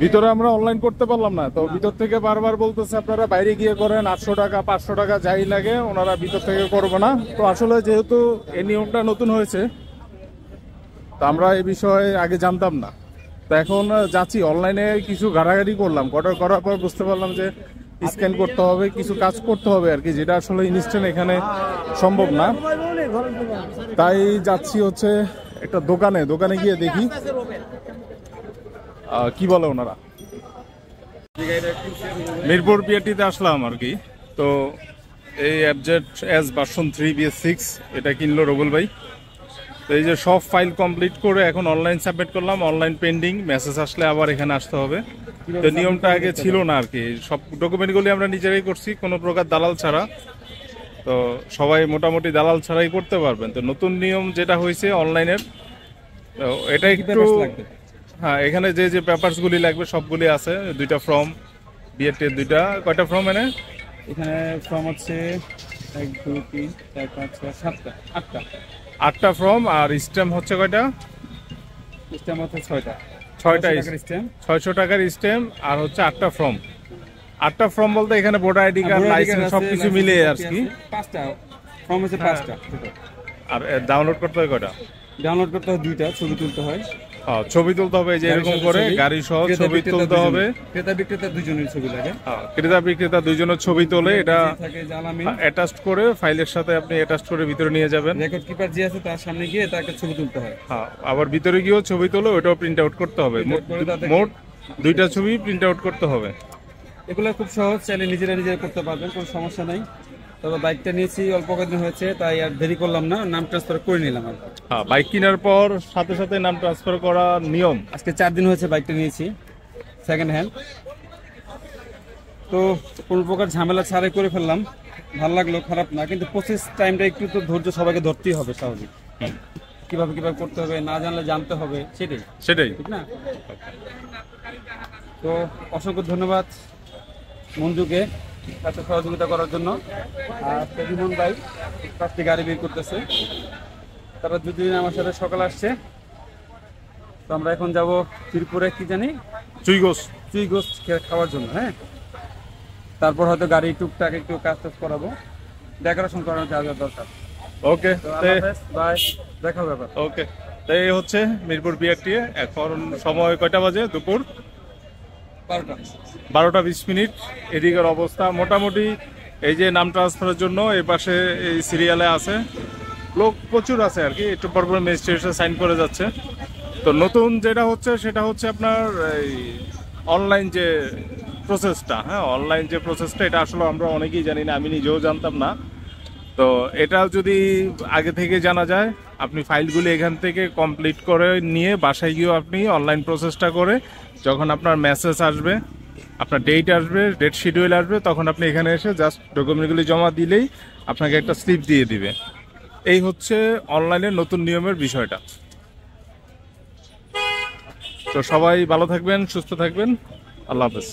ভিতরে আমরা অনলাইন করতে পারলাম না, তো ভিতর থেকে বারবার বলতেছে আপনারা বাইরে গিয়ে করেন, 800 টাকা 500 টাকা যাই লাগে, ওনারা ভিতর থেকে করবে না। তো আসলে যেহেতু এই নিয়মটা নতুন হয়েছে, তো আমরা এই বিষয়ে আগে জানতাম না। তো এখন যাচ্ছি অনলাইনে, কিছু ঘাটাঘাটি করলাম, করার পর বুঝতে পারলাম যে স্ক্যান করতে হবে, কিছু কাজ করতে হবে আর কি, যেটা আসলে ইনস্ট্যান্ট এখানে সম্ভব না। তাই যাচ্ছি হচ্ছে একটা দোকানে গিয়ে দেখি কি বলে ওনারা। মিরপুর বিআরটিতে আসলাম আর কি। তো এই FZ-S ভার্সন 3 BS6 এটা কিনলো রবুল ভাই। তো এই যে সব ফাইল কমপ্লিট করে এখন অনলাইন সাবমিট করলাম, অনলাইন পেন্ডিং, মেসেজ আসলে আবার এখানে আসতে হবে। তো নিয়মটা আগে ছিল না আর কি, সব ডকুমেন্টগুলি আমরা নিজেরাই করছি কোনো প্রকার দালাল ছাড়া। তো সবাই মোটামুটি দালাল ছাড়াই করতে পারবেন। তো নতুন নিয়ম যেটা হয়েছে অনলাইনের, তো এটা একটু, হ্যাঁ এখানে যে যে পেপারসগুলি লাগবে সবগুলি আছে। 2টা ফর্ম, বিআরটির 2টা, কয়টা ফর্ম এখানে ফর্ম হচ্ছে 1 2 3 4 5 6 7টা 8টা ফর্ম, আর স্ট্যাম্প হচ্ছে কয়টা? স্ট্যাম্প হচ্ছে 6টা 600 টাকার স্ট্যাম্প, আর হচ্ছে 8টা ফর্ম। 8টা ফর্ম বলতে এখানে ভোটার আইডি কার্ড, লাইসেন্স সবকিছু মিলে আর কি। 5টা ফর্ম হচ্ছে 5টা। আর ডাউনলোড করতে হয় কয়টা? ডাউনলোড করতে হয় 2টা, ছবি তুলতে হয়। হ্যাঁ ছবি তুলতে হবে, যে এরকম করে গাড়ি সহ ছবি তুলতে হবে। ক্রেতা বিক্রেতা দুজনের ছবি লাগে। হ্যাঁ ক্রেতা বিক্রেতা দুজনের ছবি তোলে, এটা অ্যাটাচ করে ফাইলের সাথে আপনি অ্যাটাচ করে ভিতরে নিয়ে যাবেন। রেকর্ড কিপার যে আছে তার সামনে গিয়ে তাকে ছবি তুলতে হয়। হ্যাঁ আবার ভিতরে গিয়েও ছবি তোলে, ওটাও প্রিন্ট আউট করতে হবে। মোট 2টা ছবি প্রিন্ট আউট করতে হবে। এগুলো খুব সহজ, চাইলে নিজেরা করতে পারবেন, কোনো সমস্যা নাই। তবে বাইকটা নিয়েছি অল্প কয়েকদিন হয়েছে, তাই আর দেরি করলাম না, নাম ট্রান্সফার করে নিলাম আর কি। হ্যাঁ বাইক কেনার পর সাথে সাথে নাম ট্রান্সফার করা নিয়ম। আজকে 4 দিন হয়েছে বাইকটা নিয়েছি, সেকেন্ড হ্যান্ড। তো কোনো প্রকার ঝামেলা ছাড়াই করে ফেললাম, ভালো লাগলো, খারাপ না। কিন্তু প্রসেস টাইমটা একটু তো ধৈর্য সবাইকে ধরতেই হবে, স্বাভাবিক। কিভাবে করতে হবে না জানলে জানতে হবে, সেটাই ঠিক না? তো অসংখ্য ধন্যবাদ মঞ্জুকে এত সহযোগিতা করার জন্য। আর প্রতিমন ভাই কাছটি গাড়ি বের করতেছে, তারা দুদিন আমার সাথে সকালে আসছে। তো আমরা এখন যাব শ্রীপুরে, কি জানি চুই গোস্ত খাওয়ার জন্য। হ্যাঁ, তারপর হয়তো গাড়ি টুকটাক একটু কাজ করাবো, ডেকোরেশন করানোর যা দরকার। ওকে বাই, দেখা হবে। ওকে, এই হচ্ছে মিরপুর বিআরটি। এখন সময় কয়টা বাজে? দুপুর 12টা 20 মিনিট। এদিকের অবস্থা মোটামুটি এই যে নাম ট্রান্সফারের জন্য এই পাশে এই সিরিয়ালে আছে লোক প্রচুর আছে আর কি, একটু পর পর ম্যাজিস্ট্রেট সাইন করে যাচ্ছে। তো নতুন যেটা হচ্ছে সেটা হচ্ছে আপনার এই অনলাইন যে প্রসেসটা, হ্যাঁ অনলাইন যে প্রসেসটা, এটা আসলে আমরা অনেকেই জানি না, আমি নিজেও জানতাম না। তো এটা যদি আগে থেকে জানা যায়, আপনি ফাইলগুলি এখান থেকে কমপ্লিট করে নিয়ে বাসায় গিয়েও আপনি অনলাইন প্রসেসটা করে, যখন আপনার মেসেজ আসবে, আপনার ডেট আসবে, ডেট শিডিউল আসবে, তখন আপনি এখানে এসে জাস্ট ডকুমেন্টগুলি জমা দিলেই আপনাকে একটা স্লিপ দিয়ে দিবে। এই হচ্ছে অনলাইনের নতুন নিয়মের বিষয়টা। তো সবাই ভালো থাকবেন, সুস্থ থাকবেন, আল্লাহ হাফেজ।